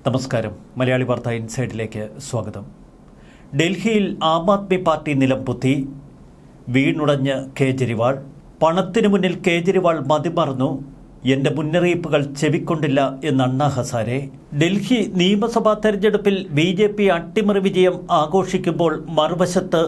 നമസ്കാരം. മലയാളി വാർത്ത ഇൻസൈഡിലേക്ക് സ്വാഗതം. ഡൽഹിയിൽ ആം ആദ്മി പാർട്ടി നിലംപൊത്തി. വീണുടഞ്ഞ് കേജ്രിവാൾ. പണത്തിനു മുന്നിൽ കേജ്രിവാൾ മതിമറന്നു. എന്റെ മുന്നറിയിപ്പുകൾ ചെവിക്കൊണ്ടില്ല എന്ന് അണ്ണാ ഹസാരെ. ഡൽഹി നിയമസഭാ തെരഞ്ഞെടുപ്പിൽ BJP അട്ടിമറി വിജയം ആഘോഷിക്കുമ്പോൾ മറുവശത്ത്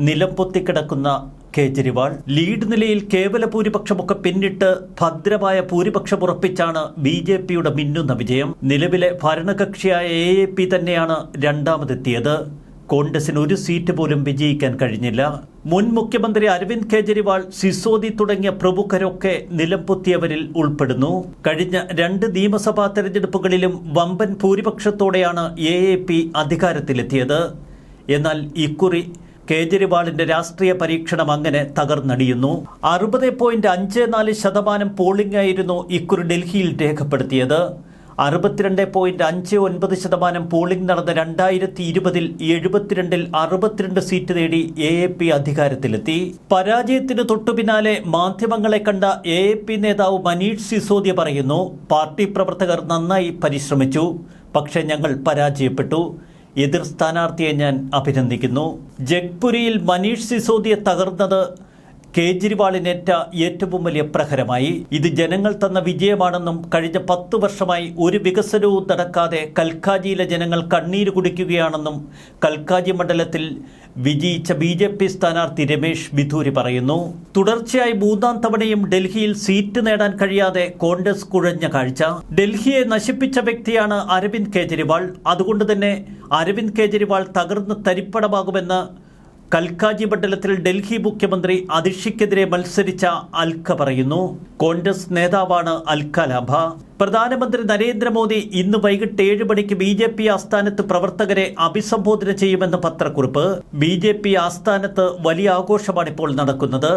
നിലംപൊത്തിക്കിടക്കുന്ന കേജ്രിവാൾ. ലീഡ് നിലയിൽ കേവല ഭൂരിപക്ഷമൊക്കെ പിന്നിട്ട് ഭദ്രമായ ഭൂരിപക്ഷം ഉറപ്പിച്ചാണ് BJPയുടെ മിന്നുന്ന വിജയം. നിലവിലെ ഭരണകക്ഷിയായ AAP തന്നെയാണ് രണ്ടാമതെത്തിയത്. കോൺഗ്രസിന് ഒരു സീറ്റ് പോലും വിജയിക്കാൻ കഴിഞ്ഞില്ല. മുൻ മുഖ്യമന്ത്രി അരവിന്ദ് കെജ്രിവാൾ, സിസോദി തുടങ്ങിയ പ്രമുഖരൊക്കെ നിലംപൊത്തിയവരിൽ ഉൾപ്പെടുന്നു. കഴിഞ്ഞ 2 നിയമസഭാ തെരഞ്ഞെടുപ്പുകളിലും വമ്പൻ ഭൂരിപക്ഷത്തോടെയാണ് AAP അധികാരത്തിലെത്തിയത്. എന്നാൽ ഇക്കുറി കേജ്രിവാളിന്റെ രാഷ്ട്രീയ പരീക്ഷണം അങ്ങനെ തകർന്നടിയുന്നു. 60.54% പോളിംഗ് ആയിരുന്നു ഇക്കുറി ഡൽഹിയിൽ രേഖപ്പെടുത്തിയത്. 62.59% പോളിംഗ് നടന്ന 2020-ൽ 72-ൽ 62 സീറ്റ് നേടി AAP അധികാരത്തിലെത്തി. പരാജയത്തിന് തൊട്ടുപിന്നാലെ മാധ്യമങ്ങളെ കണ്ട AAP നേതാവ് മനീഷ് സിസോദിയ പറയുന്നു, പാർട്ടി പ്രവർത്തകർ നന്നായി പരിശ്രമിച്ചു, പക്ഷേ ഞങ്ങൾ പരാജയപ്പെട്ടു. എതിർ സ്ഥാനാർത്ഥിയെ ഞാൻ അഭിനന്ദിക്കുന്നു. ജഗ്പുരിയിൽ മനീഷ് സിസോദിയ തകർന്നത് കേജ്രിവാളിനേറ്റ ഏറ്റവും വലിയ പ്രഹരമായി. ഇത് ജനങ്ങൾ തന്ന വിജയമാണെന്നും കഴിഞ്ഞ 10 വർഷമായി ഒരു വികസനവും നടക്കാതെ കൽക്കാജിയിലെ ജനങ്ങൾ കണ്ണീര് കുടിക്കുകയാണെന്നും കൽക്കാജി മണ്ഡലത്തിൽ വിജയിച്ച BJP സ്ഥാനാർത്ഥി രമേശ് ബിധൂരി പറയുന്നു. തുടർച്ചയായി 3-ാം തവണയും ഡൽഹിയിൽ സീറ്റ് നേടാൻ കഴിയാതെ കോൺഗ്രസ് കുഴഞ്ഞ കാഴ്ച. ഡൽഹിയെ നശിപ്പിച്ച വ്യക്തിയാണ് അരവിന്ദ് കെജ്രിവാൾ. അതുകൊണ്ട് തന്നെ അരവിന്ദ് കെജ്രിവാൾ തകർന്ന് തരിപ്പണമാകുമെന്ന് കൽക്കാജി മണ്ഡലത്തിൽ ഡൽഹി മുഖ്യമന്ത്രി അതിഷിക്കെതിരെ മത്സരിച്ച അൽക്ക പറയുന്നു. കോൺഗ്രസ് നേതാവാണ് അൽക്ക ലാംബ. പ്രധാനമന്ത്രി നരേന്ദ്രമോദി ഇന്ന് വൈകിട്ട് 7 മണിക്ക് BJP ആസ്ഥാനത്ത് പ്രവർത്തകരെ അഭിസംബോധന ചെയ്യുമെന്ന് പത്രക്കുറിപ്പ്. BJP ആസ്ഥാനത്ത് വലിയ ആഘോഷമാണിപ്പോൾ നടക്കുന്നത്.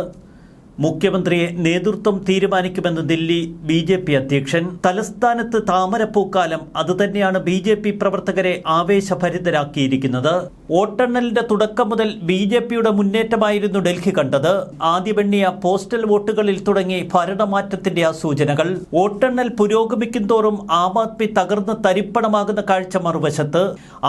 മുഖ്യമന്ത്രിയെ നേതൃത്വം തീരുമാനിക്കുമെന്ന് ദില്ലി BJP അധ്യക്ഷൻ. തലസ്ഥാനത്ത് താമരപ്പൂക്കാലം. അതുതന്നെയാണ് BJP പ്രവർത്തകരെ ആവേശഭരിതരാക്കിയിരിക്കുന്നത്. വോട്ടെണ്ണലിന്റെ തുടക്കം മുതൽ BJPയുടെ മുന്നേറ്റമായിരുന്നു ഡൽഹി കണ്ടത്. ആദ്യമെണ്ണിയ പോസ്റ്റൽ വോട്ടുകളിൽ തുടങ്ങി ഭരണമാറ്റത്തിന്റെ ആ സൂചനകൾ. വോട്ടെണ്ണൽ പുരോഗമിക്കും തോറും ആം ആദ്മി തകർന്ന് തരിപ്പണമാകുന്ന കാഴ്ച മറുവശത്ത്.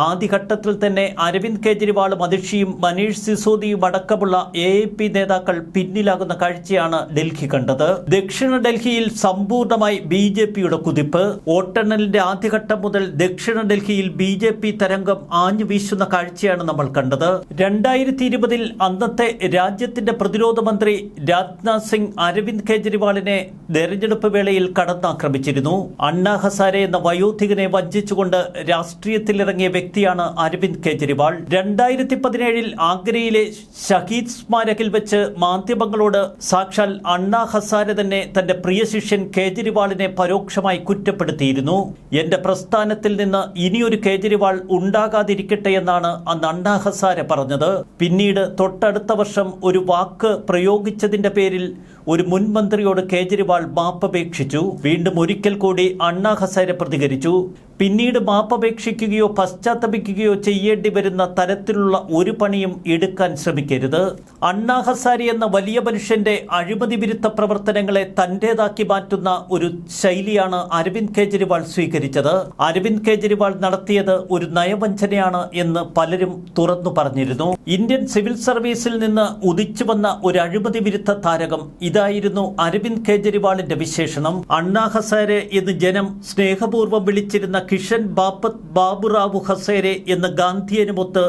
ആദ്യഘട്ടത്തിൽ തന്നെ അരവിന്ദ് കെജ്രിവാളും അതിഷിയും മനീഷ് സിസോദിയും അടക്കമുള്ള AAP നേതാക്കൾ പിന്നിലാകുന്ന കാഴ്ചയാണ് ഡൽഹി കണ്ടത്. ദക്ഷിണ ഡൽഹിയിൽ സമ്പൂർണമായി BJPയുടെ കുതിപ്പ്. വോട്ടെണ്ണലിന്റെ ആദ്യഘട്ടം മുതൽ ദക്ഷിണ ഡൽഹിയിൽ BJP തരംഗം ആഞ്ഞു വീശുന്ന കാഴ്ചയാണ് നമ്മൾ കണ്ടത്. 2020-ൽ അന്നത്തെ രാജ്യത്തിന്റെ പ്രതിരോധ മന്ത്രി രാജ്നാഥ് സിംഗ് അരവിന്ദ് കെജ്രിവാളിനെ തെരഞ്ഞെടുപ്പ് വേളയിൽ കടന്നാക്രമിച്ചിരുന്നു. അണ്ണാ ഹസാരെ എന്ന വയോധികനെ വഞ്ചിച്ചുകൊണ്ട് രാഷ്ട്രീയത്തിലിറങ്ങിയ വ്യക്തിയാണ് അരവിന്ദ് കെജ്രിവാൾ. 2017-ൽ ആഗ്രയിലെ ഷഹീദ് സ്മാരകിൽ വെച്ച് മാധ്യമങ്ങളോട് സാക്ഷാൽ അണ്ണാ ഹസാരെ തന്നെ തന്റെ പ്രിയ ശിഷ്യൻ കേജ്രിവാളിനെ പരോക്ഷമായി കുറ്റപ്പെടുത്തിയിരുന്നു. എന്റെ പ്രസ്ഥാനത്തിൽ നിന്ന് ഇനിയൊരു കേജ്രിവാൾ ഉണ്ടാകാതിരിക്കട്ടെ എന്നാണ് അന്ന് അണ്ണാ ഹസാരെ പറഞ്ഞത്. പിന്നീട് തൊട്ടടുത്ത വർഷം ഒരു വാക്ക് പ്രയോഗിച്ചതിന്റെ പേരിൽ ഒരു മുൻ മന്ത്രിയോട് കേജ്രിവാൾ മാപ്പപേക്ഷിച്ചു. വീണ്ടും ഒരിക്കൽ കൂടി അണ്ണാ ഹസാരെ പ്രതികരിച്ചു. പിന്നീട് മാപ്പപേക്ഷിക്കുകയോ പശ്ചാത്തപിക്കുകയോ ചെയ്യേണ്ടി വരുന്ന തരത്തിലുള്ള ഒരു പണിയും എടുക്കാൻ ശ്രമിക്കരുത്. അണ്ണാ ഹസാരെ എന്ന വലിയ മനുഷ്യന്റെ അഴിമതി വിരുദ്ധ പ്രവർത്തനങ്ങളെ തന്റേതാക്കി മാറ്റുന്ന ഒരു ശൈലിയാണ് അരവിന്ദ് കെജ്രിവാൾ സ്വീകരിച്ചത്. അരവിന്ദ് കെജ്രിവാൾ നടത്തിയത് ഒരു നയവഞ്ചനയാണ് എന്ന് പലരും തുറന്നു പറഞ്ഞിരുന്നു. ഇന്ത്യൻ സിവിൽ സർവീസിൽ നിന്ന് ഉദിച്ചു വന്ന ഒരു അഴിമതി വിരുദ്ധ താരകം. ഇതായിരുന്നു അരവിന്ദ് കെജ്രിവാളിന്റെ വിശേഷണം. അണ്ണാ ഹസാരെ എന്ന് ജനം സ്നേഹപൂർവ്വം വിളിച്ചിരുന്ന കിഷൻ ബാപ്പത്ത് ബാബുറാവു ഹസേരെ എന്ന ഗാന്ധിയനുമൊത്ത്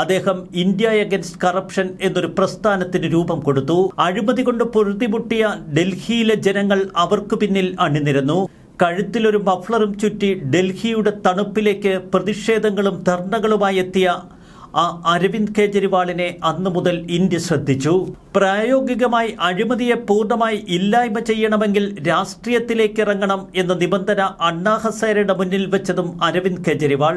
അദ്ദേഹം ഇന്ത്യ അഗൻസ്റ്റ് കറപ്ഷൻ എന്നൊരു പ്രസ്ഥാനത്തിന് രൂപം കൊടുത്തു. അഴിമതി കൊണ്ട് പൊറുതിമുട്ടിയ ഡൽഹിയിലെ ജനങ്ങൾ അവർക്ക് പിന്നിൽ അണിനിരന്നു. കഴുത്തിലൊരു മഫ്ലറും ചുറ്റി ഡൽഹിയുടെ തണുപ്പിലേക്ക് പ്രതിഷേധങ്ങളും ധർണകളുമായി എത്തിയ അരവിന്ദ് കെജ്രിവാളിനെ അന്നു മുതൽ ഇന്ത്യ ശ്രദ്ധിച്ചു. പ്രായോഗികമായി അഴിമതിയെ പൂർണ്ണമായി ഇല്ലായ്മ ചെയ്യണമെങ്കിൽ രാഷ്ട്രീയത്തിലേക്ക് ഇറങ്ങണം എന്ന നിബന്ധന അണ്ണാ ഹസാരെയുടെ മുന്നിൽ വെച്ചതും അരവിന്ദ് കെജ്രിവാൾ.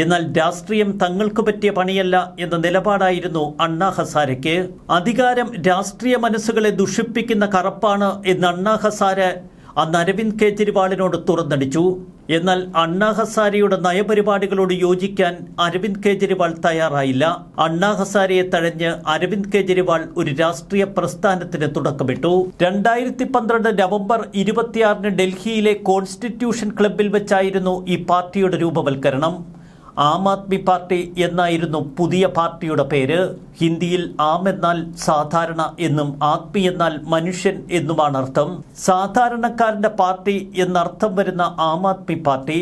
എന്നാൽ രാഷ്ട്രീയം തങ്ങൾക്ക് പറ്റിയ പണിയല്ല എന്ന നിലപാടായിരുന്നു അണ്ണാ ഹസാരെക്ക്. അധികാരം രാഷ്ട്രീയ മനസ്സുകളെ ദുഷിപ്പിക്കുന്ന കറപ്പാണ് എന്ന് അണ്ണാ ഹസാരെ അന്ന് അരവിന്ദ് കെജ്രിവാളിനോട് തുറന്നടിച്ചു. എന്നാൽ അണ്ണാ ഹസാരെയുടെ നയപരിപാടികളോട് യോജിക്കാൻ അരവിന്ദ് കെജ്രിവാൾ തയ്യാറായില്ല. അണ്ണാ ഹസാരെയെ തഴഞ്ഞ് അരവിന്ദ് കെജ്രിവാൾ ഒരു രാഷ്ട്രീയ പ്രസ്ഥാനത്തിന് തുടക്കമിട്ടു. 2012 നവംബർ 26 ഡൽഹിയിലെ കോൺസ്റ്റിറ്റ്യൂഷൻ ക്ലബ്ബിൽ വെച്ചായിരുന്നു ഈ പാർട്ടിയുടെ രൂപവൽക്കരണം. ആം ആദ്മി പാർട്ടി എന്നായിരുന്നു പുതിയ പാർട്ടിയുടെ പേര്. ഹിന്ദിയിൽ ആം എന്നാൽ സാധാരണ എന്നും ആദ്മി എന്നാൽ മനുഷ്യൻ എന്നുമാണ് അർത്ഥം. സാധാരണക്കാരന്റെ പാർട്ടി എന്നർത്ഥം വരുന്ന ആം ആദ്മി പാർട്ടി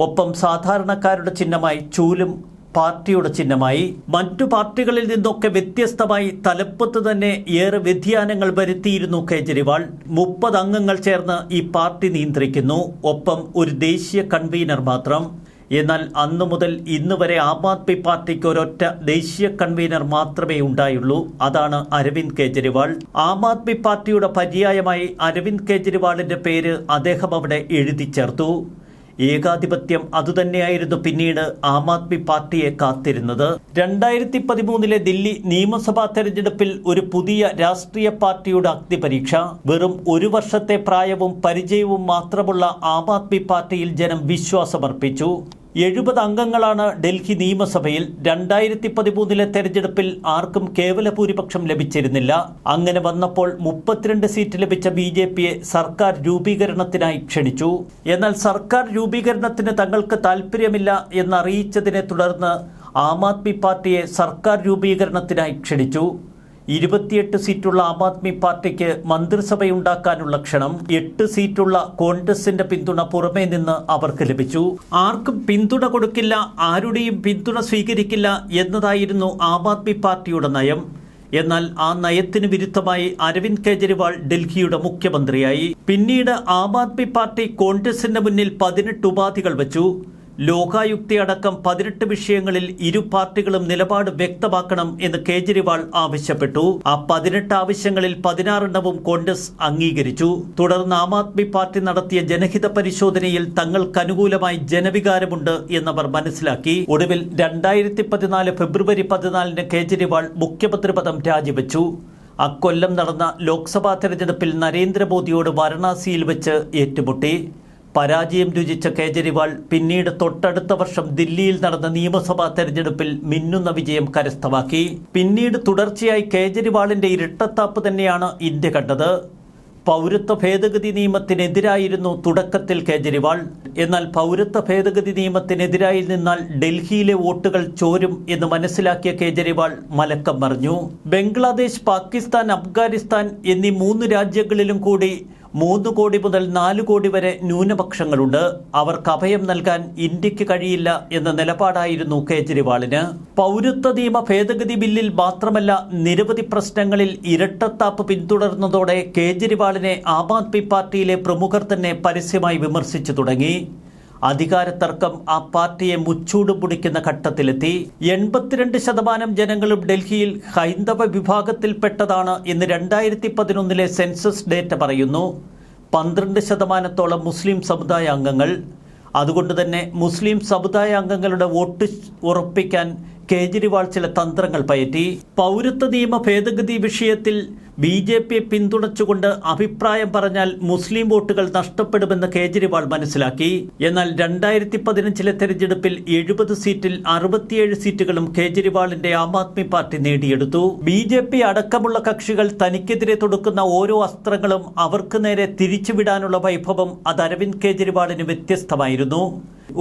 ഒപ്പം സാധാരണക്കാരുടെ ചിഹ്നമായി ചൂലും പാർട്ടിയുടെ ചിഹ്നമായി. മറ്റു പാർട്ടികളിൽ നിന്നൊക്കെ വ്യത്യസ്തമായി തലപ്പത്ത് തന്നെ ഏറെ വ്യതിയാനങ്ങൾ വരുത്തിയിരുന്നു കെജ്രിവാൾ. 30 അംഗങ്ങൾ ചേർന്ന് ഈ പാർട്ടി നിയന്ത്രിക്കുന്നു, ഒപ്പം ഒരു ദേശീയ കൺവീനർ മാത്രം. എന്നാൽ അന്നു മുതൽ ഇന്ന് വരെ ആം ആദ്മി പാർട്ടിക്ക് ഒരൊറ്റ ദേശീയ കൺവീനർ മാത്രമേ ഉണ്ടായുള്ളൂ. അതാണ് അരവിന്ദ് കെജ്രിവാൾ. ആം ആദ്മി പാർട്ടിയുടെ പര്യായമായി അരവിന്ദ് കെജ്രിവാളിന്റെ പേര് അദ്ദേഹം അവിടെ എഴുതി ചേർത്തു. ഏകാധിപത്യം അതുതന്നെയായിരുന്നു പിന്നീട് ആം ആദ്മി പാർട്ടിയെ കാത്തിരുന്നത്. 2013 ദില്ലി നിയമസഭാ തെരഞ്ഞെടുപ്പിൽ ഒരു പുതിയ രാഷ്ട്രീയ പാർട്ടിയുടെ അഗ്നിപരീക്ഷ. വെറും 1 വർഷത്തെ പ്രായവും പരിചയവും മാത്രമുള്ള ആം ആദ്മി പാർട്ടിയിൽ ജനം വിശ്വാസമർപ്പിച്ചു. 70 അംഗങ്ങളാണ് ഡൽഹി നിയമസഭയിൽ. 2013 തെരഞ്ഞെടുപ്പിൽ ആർക്കും കേവല ഭൂരിപക്ഷം ലഭിച്ചിരുന്നില്ല. അങ്ങനെ വന്നപ്പോൾ 32 സീറ്റ് ലഭിച്ച BJPയെ സർക്കാർ രൂപീകരണത്തിനായി ക്ഷണിച്ചു. എന്നാൽ സർക്കാർ രൂപീകരണത്തിന് തങ്ങൾക്ക് താൽപ്പര്യമില്ല എന്നറിയിച്ചതിനെ തുടർന്ന് ആം ആദ്മി പാർട്ടിയെ സർക്കാർ രൂപീകരണത്തിനായി ക്ഷണിച്ചു. 28 സീറ്റുള്ള ആം ആദ്മി പാർട്ടിക്ക് മന്ത്രിസഭയുണ്ടാക്കാനുള്ള ക്ഷണം. 8 സീറ്റുള്ള കോൺഗ്രസിന്റെ പിന്തുണ പുറമേ നിന്ന് അവർക്ക് ലഭിച്ചു. ആർക്കും പിന്തുണ കൊടുക്കില്ല, ആരുടെയും പിന്തുണ സ്വീകരിക്കില്ല എന്നതായിരുന്നു ആം ആദ്മി പാർട്ടിയുടെ നയം. എന്നാൽ ആ നയത്തിന് വിരുദ്ധമായി അരവിന്ദ് കെജ്രിവാൾ ഡൽഹിയുടെ മുഖ്യമന്ത്രിയായി. പിന്നീട് ആം ആദ്മി പാർട്ടി കോൺഗ്രസിന്റെ മുന്നിൽ 18 ഉപാധികൾ വച്ചു. ലോകായുക്ത അടക്കം 18 വിഷയങ്ങളിൽ ഇരു പാർട്ടികളും നിലപാട് വ്യക്തമാക്കണം എന്ന് കെജ്രിവാൾ ആവശ്യപ്പെട്ടു. ആ 18 ആവശ്യങ്ങളിൽ 16 കോൺഗ്രസ് അംഗീകരിച്ചു. തുടർന്ന് ആം ആദ്മി പാർട്ടി നടത്തിയ ജനഹിത പരിശോധനയിൽ തങ്ങൾക്കനുകൂലമായി ജനവികാരമുണ്ട് എന്നവർ മനസ്സിലാക്കി. ഒടുവിൽ 2014 ഫെബ്രുവരി 14 കെജ്രിവാൾ മുഖ്യമന്ത്രി പദം രാജിവെച്ചു. അക്കൊല്ലം നടന്ന ലോക്സഭാ തെരഞ്ഞെടുപ്പിൽ നരേന്ദ്രമോദിയോട് വാരണാസിയിൽ വെച്ച് ഏറ്റുമുട്ടി. പരാജയം രുചിച്ച കെജ്രിവാൾ പിന്നീട് തൊട്ടടുത്ത വർഷം ദില്ലിയിൽ നടന്ന നിയമസഭാ തെരഞ്ഞെടുപ്പിൽ മിന്നുന്ന വിജയം കരസ്ഥമാക്കി. പിന്നീട് തുടർച്ചയായി കെജ്രിവാളിന്റെ ഇരട്ടത്താപ്പ് തന്നെയാണ് ഇന്ത്യ കണ്ടത്. പൗരത്വ ഭേദഗതി നിയമത്തിനെതിരായിരുന്നു തുടക്കത്തിൽ കെജ്രിവാൾ. എന്നാൽ പൗരത്വ ഭേദഗതി നിയമത്തിനെതിരായി നിന്നാൽ ഡൽഹിയിലെ വോട്ടുകൾ ചോരും എന്ന് മനസ്സിലാക്കിയ കെജ്രിവാൾ മലക്കം മറിഞ്ഞു. ബംഗ്ലാദേശ്, പാകിസ്ഥാൻ, അഫ്ഗാനിസ്ഥാൻ എന്നീ 3 രാജ്യങ്ങളിലും കൂടി 3 കോടി മുതൽ 4 കോടി വരെ ന്യൂനപക്ഷങ്ങളുണ്ട്. അവർക്ക് അഭയം നൽകാൻ ഇന്ത്യക്ക് കഴിയില്ല എന്ന നിലപാടായിരുന്നു കെജ്രിവാളിന്. പൗരത്വ നിയമ ഭേദഗതി ബില്ലിൽ മാത്രമല്ല നിരവധി പ്രശ്നങ്ങളിൽ ഇരട്ടത്താപ്പ് പിന്തുടർന്നതോടെ കെജ്രിവാളിനെ ആം ആദ്മി പാർട്ടിയിലെ പ്രമുഖർ തന്നെ പരസ്യമായി വിമർശിച്ചു തുടങ്ങി. അധികാര തർക്കം ആ പാർട്ടിയെ മുച്ചൂട് പിടിക്കുന്ന ഘട്ടത്തിലെത്തി. 82% ജനങ്ങളും ഡൽഹിയിൽ ഹൈന്ദവ വിഭാഗത്തിൽപ്പെട്ടതാണ് എന്ന് 2011 സെൻസസ് ഡേറ്റ പറയുന്നു. 12% മുസ്ലിം സമുദായ അംഗങ്ങൾ. അതുകൊണ്ട് തന്നെ മുസ്ലിം സമുദായ അംഗങ്ങളുടെ വോട്ട് ഉറപ്പിക്കാൻ കെജ്രിവാൾ ചില തന്ത്രങ്ങൾ പയറ്റി. പൗരത്വ നിയമ ഭേദഗതി വിഷയത്തിൽ BJPയെ പിന്തുണച്ചുകൊണ്ട് അഭിപ്രായം പറഞ്ഞാൽ മുസ്ലിം വോട്ടുകൾ നഷ്ടപ്പെടുമെന്ന് കെജ്രിവാൾ മനസ്സിലാക്കി. എന്നാൽ 2015 തെരഞ്ഞെടുപ്പിൽ 70 സീറ്റിൽ 67 സീറ്റുകളും കെജ്രിവാളിന്റെ ആം ആദ്മി പാർട്ടി നേടിയെടുത്തു. BJP അടക്കമുള്ള കക്ഷികൾ തനിക്കെതിരെ തൊടുക്കുന്ന ഓരോ അസ്ത്രങ്ങളും അവർക്ക് നേരെ തിരിച്ചുവിടാനുള്ള വൈഭവം അത് അരവിന്ദ് കെജ്രിവാളിന് വ്യത്യസ്തമായിരുന്നു.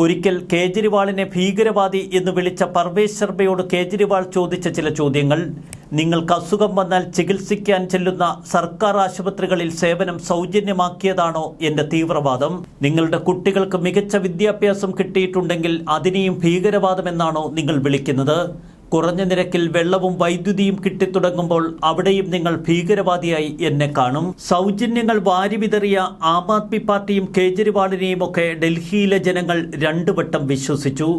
ഒരിക്കൽ കെജ്രിവാളിനെ ഭീകരവാദി എന്ന് വിളിച്ച പർവേസ് ശർമ്മയോട് കെജ്രിവാൾ ചോദിച്ച ചില ചോദ്യങ്ങൾ. നിങ്ങൾക്ക് അസുഖം വന്നാൽ ചികിത്സിക്കാൻ ചെല്ലുന്ന സർക്കാർ ആശുപത്രികളിൽ സേവനം സൗജന്യമാക്കിയതാണോ എന്റെ തീവ്രവാദം? നിങ്ങളുടെ കുട്ടികൾക്ക് മികച്ച വിദ്യാഭ്യാസം കിട്ടിയിട്ടുണ്ടെങ്കിൽ അതിനെയും ഭീകരവാദമെന്നാണോ നിങ്ങൾ വിളിക്കുന്നത്? കുറഞ്ഞ നിരക്കിൽ വെള്ളവും വൈദ്യുതിയും കിട്ടിത്തുടങ്ങുമ്പോൾ അവിടെയും നിങ്ങൾ ഭീകരവാദിയായി എന്നെ കാണും. സൗജന്യങ്ങൾ വാരിവിതറിയ ആം ആദ്മി പാർട്ടിയും കെജ്രിവാളിനെയും ഒക്കെ ഡൽഹിയിലെ ജനങ്ങൾ 2 വട്ടം വിശ്വസിച്ചു.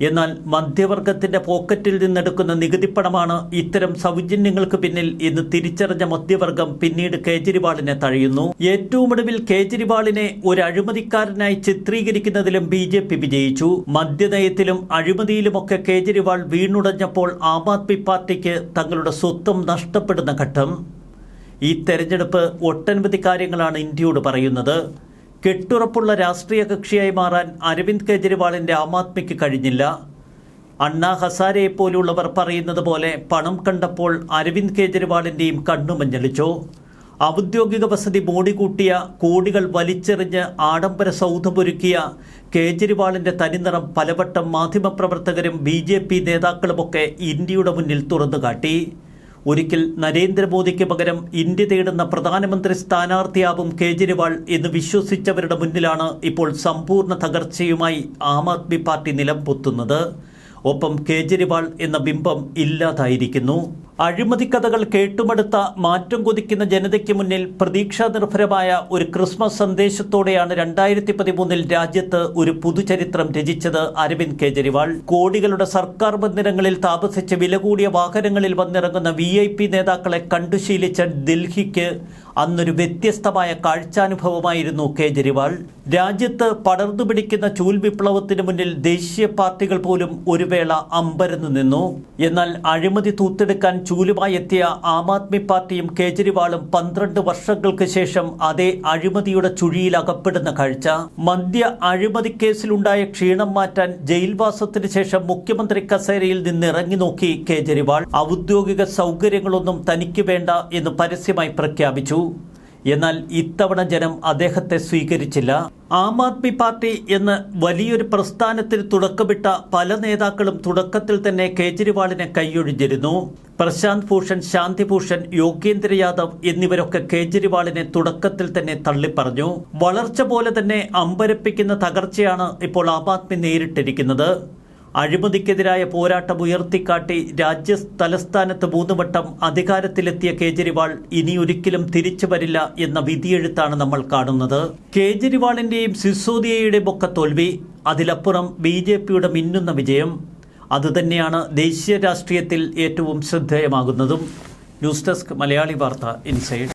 എന്നാൽ മധ്യവർഗത്തിന്റെ പോക്കറ്റിൽ നിന്നെടുക്കുന്ന നികുതിപ്പണമാണ് ഇത്തരം സൗജന്യങ്ങൾക്ക് പിന്നിൽ എന്ന് തിരിച്ചറിഞ്ഞ മധ്യവർഗം പിന്നീട് കെജ്രിവാളിനെ തഴയുന്നു. ഏറ്റവും ഒടുവിൽ കെജ്രിവാളിനെ ഒരു അഴിമതിക്കാരനായി ചിത്രീകരിക്കുന്നതിലും BJP വിജയിച്ചു. മദ്യനയത്തിലും അഴിമതിയിലുമൊക്കെ കെജ്രിവാൾ വീണുടഞ്ഞപ്പോൾ ആം ആദ്മി പാർട്ടിക്ക് തങ്ങളുടെ സ്വത്വം നഷ്ടപ്പെടുന്ന ഘട്ടം. ഈ തെരഞ്ഞെടുപ്പ് ഒട്ടനവധി കാര്യങ്ങളാണ് ഇന്ത്യയോട് പറയുന്നത്. കെട്ടുറപ്പുള്ള രാഷ്ട്രീയ കക്ഷിയായി മാറാൻ അരവിന്ദ് കെജ്രിവാളിൻ്റെ ആം ആദ്മിക്ക് കഴിഞ്ഞില്ല. അണ്ണാ ഹസാരെയെ പോലുള്ളവർ പറയുന്നത് പോലെ പണം കണ്ടപ്പോൾ അരവിന്ദ് കെജ്രിവാളിൻ്റെയും കണ്ണുമഞ്ഞളിച്ചു. ഔദ്യോഗിക വസതി മോടികൂട്ടിയ, കോടികൾ വലിച്ചെറിഞ്ഞ് ആഡംബര സൗധമൊരുക്കിയ കേജ്രിവാളിൻ്റെ തനിനിറം പലവട്ടം മാധ്യമപ്രവർത്തകരും BJP നേതാക്കളുമൊക്കെ ഇന്ത്യയുടെ മുന്നിൽ തുറന്നുകാട്ടി. ഒരിക്കൽ നരേന്ദ്രമോദിക്ക് പകരം ഇന്ത്യ തേടുന്ന പ്രധാനമന്ത്രി സ്ഥാനാർത്ഥിയാവും കേജ്രിവാൾ എന്ന് വിശ്വസിച്ചവരുടെ മുന്നിലാണ് ഇപ്പോൾ സമ്പൂർണ്ണ തകർച്ചയുമായി ആം ആദ്മി പാർട്ടി നിലം പൊത്തുന്നത്. ഒപ്പം കേജ്രിവാൾ എന്ന ബിംബം ഇല്ലാതായിരിക്കുന്നു. അഴിമതിക്കഥകൾ കേട്ടുമടുത്ത മാറ്റം കൊതിക്കുന്ന ജനതയ്ക്ക് മുന്നിൽ പ്രതീക്ഷാ നിർഭരമായ ഒരു ക്രിസ്മസ് സന്ദേശത്തോടെയാണ് 2013 രാജ്യത്ത് ഒരു പുതുചരിത്രം രചിച്ചത് അരവിന്ദ് കെജ്രിവാൾ. കോടികളുടെ സർക്കാർ മന്ദിരങ്ങളിൽ താമസിച്ച് വില കൂടിയ വാഹനങ്ങളിൽ വന്നിറങ്ങുന്ന VIP നേതാക്കളെ കണ്ടുശീലിച്ച ഡൽഹിക്ക് അന്നൊരു വ്യത്യസ്തമായ കാഴ്ചാനുഭവമായിരുന്നു കേജ്രിവാൾ. രാജ്യത്ത് പടർന്നു പിടിക്കുന്ന ചൂൽ വിപ്ലവത്തിന് മുന്നിൽ ദേശീയ പാർട്ടികൾ പോലും ഒരു വേള അമ്പരന്നു നിന്നു. എന്നാൽ അഴിമതി തൂത്തെടുക്കാൻ ചൂലുമായി എത്തിയ ആം ആദ്മി പാർട്ടിയും കേജ്രിവാളും 12 വർഷങ്ങൾക്ക് ശേഷം അതേ അഴിമതിയുടെ ചുഴിയിൽ അകപ്പെടുന്ന കാഴ്ച. മദ്യ അഴിമതി കേസിലുണ്ടായ ക്ഷീണം മാറ്റാൻ ജയിൽവാസത്തിന് ശേഷം മുഖ്യമന്ത്രി കസേരയിൽ നിന്ന് ഇറങ്ങി നോക്കി കേജ്രിവാൾ. ഔദ്യോഗിക സൗകര്യങ്ങളൊന്നും തനിക്ക് വേണ്ട എന്ന് പരസ്യമായി പ്രഖ്യാപിച്ചു. എന്നാൽ ഇത്തവണ ജനം അദ്ദേഹത്തെ സ്വീകരിച്ചില്ല. ആം ആദ്മി പാർട്ടി എന്ന വലിയൊരു പ്രസ്ഥാനത്തിന് തുടക്കമിട്ട പല നേതാക്കളും തുടക്കത്തിൽ തന്നെ കേജ്രിവാളിനെ കൈയൊഴിഞ്ഞിരുന്നു. പ്രശാന്ത് ഭൂഷൺ, ശാന്തി ഭൂഷൺ, യോഗേന്ദ്ര യാദവ് എന്നിവരൊക്കെ കേജ്രിവാളിനെ തുടക്കത്തിൽ തന്നെ തള്ളിപ്പറഞ്ഞു. വളർച്ച പോലെ തന്നെ അമ്പരപ്പിക്കുന്ന തകർച്ചയാണ് ഇപ്പോൾ ആം ആദ്മി നേരിട്ടിരിക്കുന്നത്. അഴിമതിക്കെതിരായ പോരാട്ടം ഉയർത്തിക്കാട്ടി രാജ്യ തലസ്ഥാനത്ത് 3 വട്ടം അധികാരത്തിലെത്തിയ കേജ്രിവാൾ ഇനിയൊരിക്കലും തിരിച്ചു വരില്ല എന്ന വിധിയെഴുത്താണ് നമ്മൾ കാണുന്നത്. കേജ്രിവാളിൻ്റെയും സിസോദിയയുടെയും ഒക്കെ തോൽവി, അതിലപ്പുറം BJPയുടെ മിന്നുന്ന വിജയം, അതുതന്നെയാണ് ദേശീയ രാഷ്ട്രീയത്തിൽ ഏറ്റവും ശ്രദ്ധേയമാകുന്നതും. ന്യൂസ് ഡെസ്ക് മലയാളി വാർത്ത ഇൻസൈഡ്.